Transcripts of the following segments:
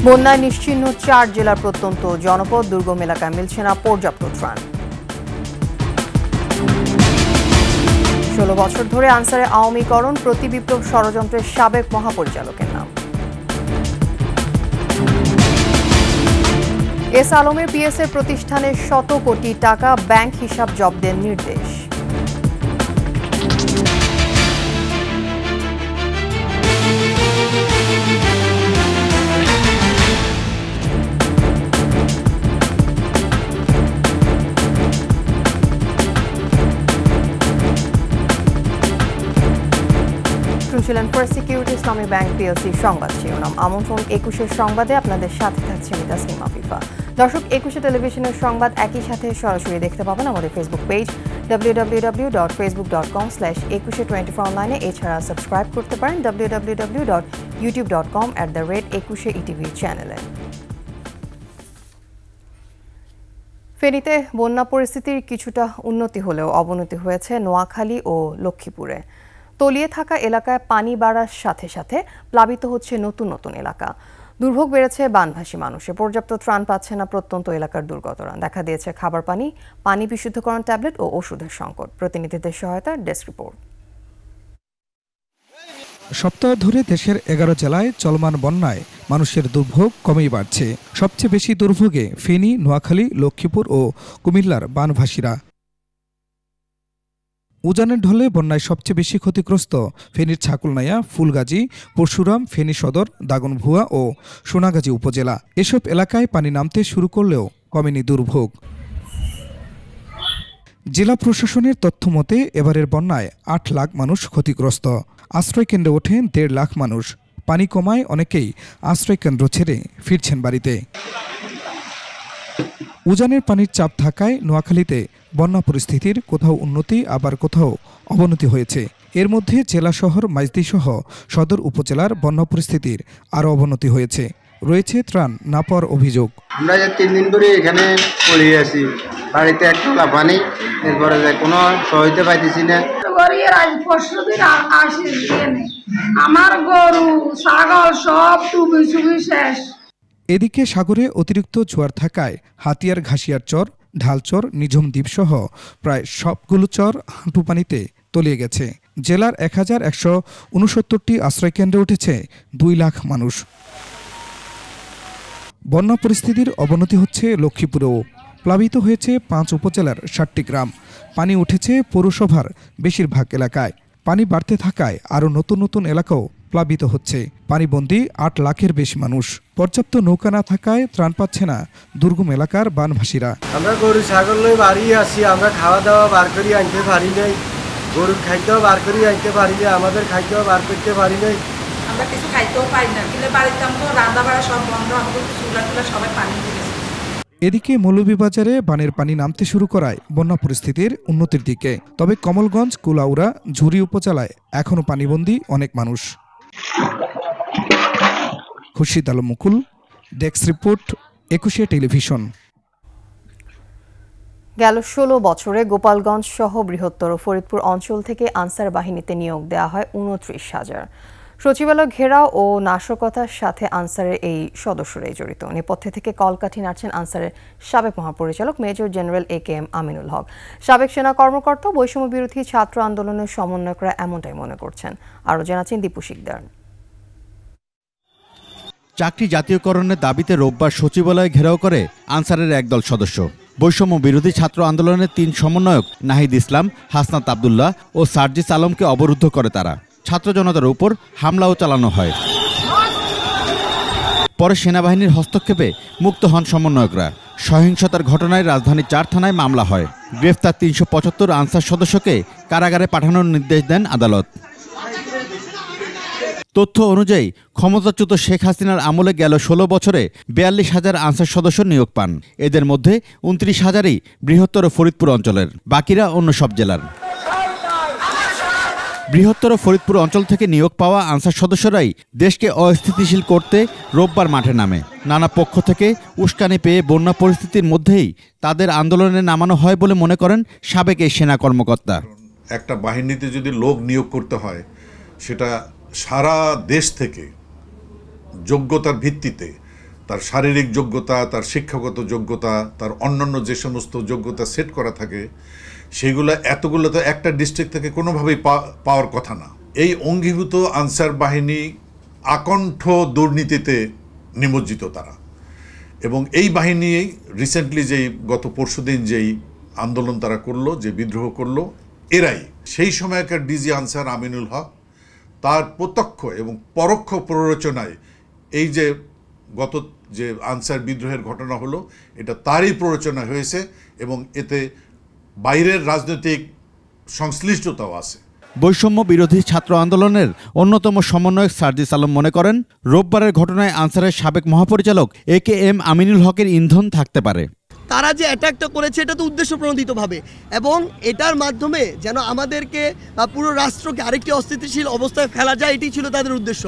বন্যায় নিশ্চিহ্ন 4 জেলার প্রত্যন্ত জনপদ, দুর্গম এলাকায় মিলছে না পর্যাপ্ত ত্রাণ। 16 বছর ধরে আনসারে আওয়ামীকরণ, প্রতি বিপ্লব ষড়যন্ত্রের সাবেক মহাপরিচালকের নাম। এস আলমের পিএসএ প্রতিষ্ঠানের শত কোটি টাকা ব্যাংক হিসাব জব্দের নির্দেশ। শুনছিলেন ফার্স্ট সিকিউরিটি ইসলামী ব্যাংক পিএলসি সংবাদ শিরোনাম। আমন্ত্রণ 21 সংবাদে, আপনাদের সাথে থাকছে আমি তাসনিমা ফিফা। দর্শক, 21 টেলিভিশনের সংবাদ একই সাথে সরাসরি দেখতে পাবেন আমাদের ফেসবুক পেজ www.facebook.com/2124online। এছাড়া সাবস্ক্রাইব করতে পারেন www.youtube.com/21etv চ্যানেলে। ফেনীতে বন্যা পরিস্থিতির কিছুটা উন্নতি হলেও অবনতি হয়েছে নোয়াখালী ও লক্ষ্মীপুরে। তলিয়ে থাকা এলাকায় পানি বাড়ার সাথে সাথে প্লাবিত হচ্ছে নতুন নতুন এলাকা। দুর্ভোগ বেড়েছে বানভাসী মানুষের, পর্যাপ্ত ত্রাণ পাচ্ছে না প্রত্যন্ত এলাকার দুর্গতরা। দেখা দিয়েছে খাবার পানি, পানি বিশুদ্ধকরণ ট্যাবলেট ও ওষুধের সংকট। প্রতিনিধিদের সহায়তায় ডেস্ক রিপোর্ট। সপ্তাহ ধরে দেশের 11 জেলায় চলমান বন্যায় মানুষের দুর্ভোগ কমেই বাড়ছে। সবচেয়ে বেশি দুর্ভোগে ফেনী, নোয়াখালী, লক্ষ্মীপুর ও কুমিল্লার বানভাসীরা। উজানের ঢলে বন্যায় সবচেয়ে বেশি ক্ষতিগ্রস্ত ফেনীর ছাকুলনাইয়া, ফুলগাজী, পরশুরাম, ফেনী সদর, দাগনভুয়া ও সোনাগাজী উপজেলা। এসব এলাকায় পানি নামতে শুরু করলেও কমেনি দুর্ভোগ। জেলা প্রশাসনের তথ্য মতে এবারের বন্যায় 8 লাখ মানুষ ক্ষতিগ্রস্ত। আশ্রয়কেন্দ্রে ওঠেন 1.5 লাখ মানুষ। পানি কমায় অনেকেই আশ্রয়কেন্দ্র ছেড়ে ফিরছেন বাড়িতে। উজানের পানির চাপ থাকায় নোয়াখালীতে বন্যা পরিস্থিতির কোথাও উন্নতি আবার কোথাও অবনতি হয়েছে। এর মধ্যে জেলা শহর মাইজদীসহ সদর উপজেলার বন্যা পরিস্থিতির আরও অবনতি হয়েছে। রয়েছে ত্রাণ না পাওয়ার অভিযোগ। আমরা 3 দিন ধরে এখানে পড়ে আছি, বাড়িতে এক টলা পানি, এরপরে কোনো সহায়তা পাইতেছি না। আমার গরু ছাগল সব ডুবে শেষ। এদিকে সাগরে অতিরিক্ত জোয়ার থাকায় হাতিয়ার, ঘাসিয়ার চর, ঢালচর, নিঝুম দ্বীপ সহ প্রায় সবগুলো চর হাঁটু পানিতে তলিয়ে গেছে। জেলার 1169টি আশ্রয়কেন্দ্রে উঠেছে 2 লাখ মানুষ। বন্যা পরিস্থিতির অবনতি হচ্ছে লক্ষ্মীপুরেও। প্লাবিত হয়েছে 5 উপজেলার 60টি গ্রাম। পানি উঠেছে পৌরসভার বেশিরভাগ এলাকায়। পানি বাড়তে থাকায় আরও নতুন নতুন এলাকাও প্লাবিত হচ্ছে। পানিবন্দী 8 লাখের বেশি মানুষ। পর্যাপ্ত নৌকা না থাকায় ত্রাণ পাচ্ছে না দুর্গম এলাকার বানভাসীরা। আমরা গরু ছাগল লই বাড়ি আছি, আমরা খাওয়া দাওয়া বার করি আনতে পারি নাই, গরুর খাদ্য বার করি আনতে পারি না, আমাদের খাদ্য বার করতে পারি নাই। আমরা কিছু খাইতেও পারি না, কিন্তু বাড়িতে আমরা রান্না বাড়া সব বন্ধ, আমাদের চুলা সবাই পানি দিয়ে। এদিকে মৌলভীবাজারে বানের পানি নামতে শুরু করায় বন্যা পরিস্থিতির উন্নতির দিকে। তবে কমলগঞ্জ, কুলাউড়া, ঝুরি উপজেলায় এখনও পানিবন্দী অনেক মানুষ। খুরশিদ আলম মুকুল, ডেস্ক রিপোর্ট, 21 টেলিভিশন। গেল 16 বছরে গোপালগঞ্জ সহ বৃহত্তর ফরিদপুর অঞ্চল থেকে আনসার বাহিনীতে নিয়োগ দেওয়া হয় 29,000। সচিবালয় ঘেরাও ও নাশকতার সাথে আনসারের এই সদস্যরাই জড়িত। নেপথ্যে থেকে কলকাঠি নাড়ছেন আনসারের সাবেক মহাপরিচালক মেজর জেনারেল AKM আমিনুল হক। সাবেক সেনা কর্মকর্তা, বৈষম্য বিরোধী ছাত্র আন্দোলনের সমন্বয়করা এমনটাই মনে করছেন। আরও জানাচ্ছেন দীপু শিকদার। চাকরি জাতীয়করণের দাবিতে রোববার সচিবালয় ঘেরাও করে আনসারের একদল সদস্য। বৈষম্য বিরোধী ছাত্র আন্দোলনের 3 সমন্বয়ক নাহিদ ইসলাম, হাসনাত আবদুল্লাহ ও সার্জিস আলমকে অবরুদ্ধ করে তারা। ছাত্র জনতার উপর হামলাও চালানো হয়। পরে সেনাবাহিনীর হস্তক্ষেপে মুক্ত হন সমন্বয়করা। সহিংসতার ঘটনায় রাজধানীর 4 থানায় মামলা হয়। গ্রেফতার 375 আনসার সদস্যকে কারাগারে পাঠানোর নির্দেশ দেন আদালত। তথ্য অনুযায়ী ক্ষমতাচ্যুত শেখ হাসিনার আমলে গেল 16 বছরে 42,000 আনসার সদস্য নিয়োগ পান। এদের মধ্যে 29,000ই বৃহত্তর ফরিদপুর অঞ্চলের, বাকিরা অন্য সব জেলার। বৃহত্তর ফরিদপুর অঞ্চল থেকে নিয়োগ পাওয়া আনসার সদস্যরাই দেশকে অস্থিতিশীল করতে রোববার মাঠে নামে। নানা পক্ষ থেকে উস্কানি পেয়ে বন্যা পরিস্থিতির মধ্যেই তাদের আন্দোলনে নামানো হয় বলে মনে করেন সাবেক এই সেনা কর্মকর্তা। একটা বাহিনীতে যদি লোক নিয়োগ করতে হয়, সেটা সারা দেশ থেকে যোগ্যতার ভিত্তিতে তার শারীরিক যোগ্যতা, তার শিক্ষাগত যোগ্যতা, তার অন্যান্য যে সমস্ত যোগ্যতা সেট করা থাকে, এতগুলো তো একটা ডিস্ট্রিক্ট থেকে কোনোভাবেই পাওয়ার কথা না। এই অঙ্গীভূত আনসার বাহিনী আকণ্ঠ দুর্নীতিতে নিমজ্জিত তারা, এবং এই বাহিনী রিসেন্টলি গত পরশুদিন যেই আন্দোলন তারা করলো, যে বিদ্রোহ করলো, এরাই সেই সময়কার ডিজি আনসার আমিনুল হক তার প্রত্যক্ষ এবং পরোক্ষ প্ররোচনায় এই গত যে আনসার বিদ্রোহের ঘটনা হলো, এটা তারই প্ররোচনা হয়েছে এবং এতে বাইরের রাজনৈতিক সংশ্লিষ্টতাও আছে। বৈষম্য বিরোধী ছাত্র আন্দোলনের অন্যতম সমন্বয়ক সার্জিস আলম মনে করেন, রোববারের ঘটনায় আনসারের সাবেক মহাপরিচালক AKM আমিনুল হকের ইন্ধন থাকতে পারে। তারা যে অ্যাটাকটা করেছে এটা তো উদ্দেশ্যপ্রণোদিতভাবে, এবং এটার মাধ্যমে যেন আমাদেরকে বা পুরো রাষ্ট্রকে আরেকটি অস্থিতিশীল অবস্থায় ফেলা যায়, এটি ছিল তাদের উদ্দেশ্য।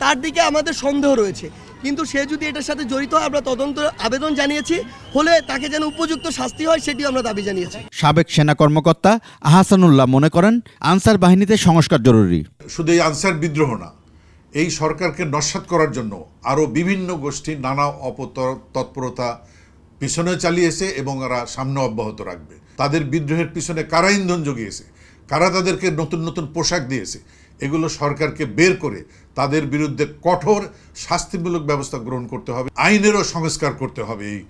তার দিকে আমাদের সন্দেহ রয়েছে, কিন্তু সে যদি এটার সাথে জড়িত হয়, আমরা তদন্ত আবেদন জানিয়েছি, হলে তাকে যেন উপযুক্ত শাস্তি হয় সেটিও আমরা দাবি জানিয়েছি। সাবেক সেনা কর্মকর্তা আহসানুল্লাহ মনে করেন, আনসার বাহিনীতে সংস্কার জরুরি। শুধু এই আনসার বিদ্রোহ না, এই সরকারকে নস্যাৎ করার জন্য আরও বিভিন্ন গোষ্ঠী নানা তৎপরতা পিছনে চালিয়েছে এবং ওরা সামনে অব্যাহত রাখবে। তাদের বিদ্রোহের পিছনে কারা ইন্ধন জুগিয়েছে, কারা তাদেরকে নতুন নতুন পোশাক দিয়েছে, এগুলো সরকারকে বের করে তাদের বিরুদ্ধে কঠোর শাস্তিমূলক ব্যবস্থা গ্রহণ করতে হবে। আইনেরও সংস্কার করতে হবে, এই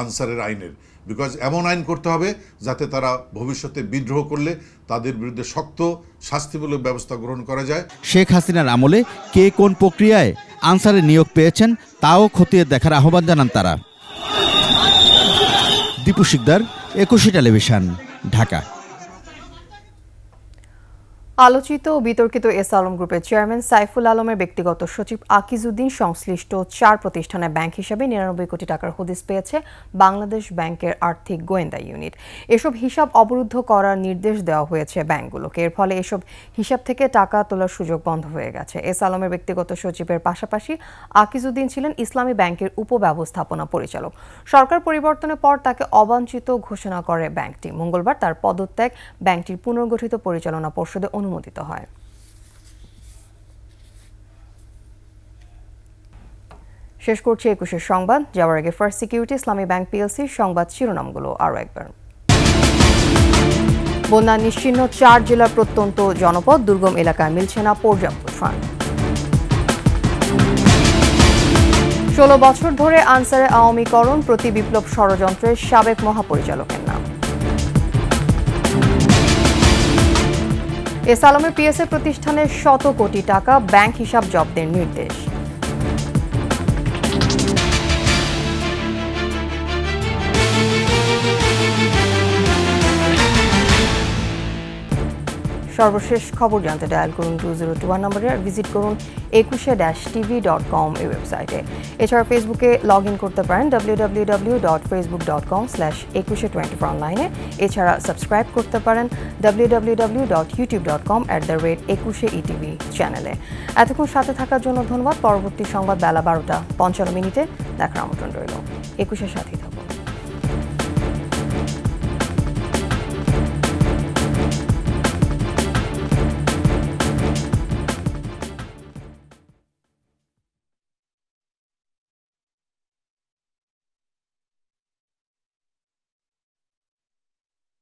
আনসারের আইনের, বিকজ এমন আইন করতে হবে যাতে তারা ভবিষ্যতে বিদ্রোহ করলে তাদের বিরুদ্ধে শক্ত শাস্তিমূলক ব্যবস্থা গ্রহণ করা যায়। শেখ হাসিনার আমলে কে কোন প্রক্রিয়ায় আনসারে নিয়োগ পেয়েছেন তাও খতিয়ে দেখার আহ্বান জানান তারা। দীপু শিকদার, একুশে টেলিভিশন, ঢাকা। আলোচিত ও বিতর্কিত এস আলম গ্রুপের চেয়ারম্যান সাইফুল আলমের ব্যক্তিগত সচিব আকিজউদ্দিন সংশ্লিষ্ট 4 প্রতিষ্ঠানে ব্যাংক হিসাবে 99 কোটি টাকার হদিস পেয়েছে বাংলাদেশ ব্যাংকের আর্থিক গোয়েন্দা ইউনিট। এসব হিসাব অবরুদ্ধ করার নির্দেশ দেওয়া হয়েছে ব্যাংকগুলোকে। এর ফলে এসব হিসাব থেকে টাকা তোলার সুযোগ বন্ধ হয়ে গেছে। এস আলমের ব্যক্তিগত সচিবের পাশাপাশি আকিজউদ্দিন ছিলেন ইসলামী ব্যাংকের উপব্যবস্থাপনা পরিচালক। সরকার পরিবর্তনের পর তাকে অবাঞ্ছিত ঘোষণা করে ব্যাংকটি। মঙ্গলবার তার পদত্যাগ ব্যাংকটির পুনর্গঠিত পরিচালনা পর্ষদে অনুমোদিত হয়। শেষ করছি 21 সংবাদ। যাওয়ার আগে ফার্স্ট সিকিউরিটি ইসলামী ব্যাংক পিএলসির সংবাদ শিরোনামগুলো আরও একবার। বন্যা নিশ্চিহ্ন 4 জেলার প্রত্যন্ত জনপদ, দুর্গম এলাকায় মিলছে না পর্যাপ্ত ত্রাণ। 16 বছর ধরে আনসারে আওয়ামীকরণ, প্রতি বিপ্লব ষড়যন্ত্রের সাবেক মহাপরিচালকের নাম। এস আলমের পিএসএ প্রতিষ্ঠানের 100 কোটি টাকা ব্যাংক হিসাব জব্দের নির্দেশ। সর্বশেষ খবর জানতে ডায়াল করুন 2021 নম্বরে, আর ভিজিট করুন 21-tv.com এই ওয়েবসাইটে। এছাড়া ফেসবুকে লগ ইন করতে পারেন www.facebook.com/2124 অনলাইনে। এছাড়া সাবস্ক্রাইব করতে পারেন www.youtube.com/21etv চ্যানেলে। এতক্ষণ সাথে থাকার জন্য ধন্যবাদ। পরবর্তী সংবাদ বেলা 12টা 55 মিনিটে দেখার আমন্ত্রণ রইল। 21-এর সাথেই থাকুন।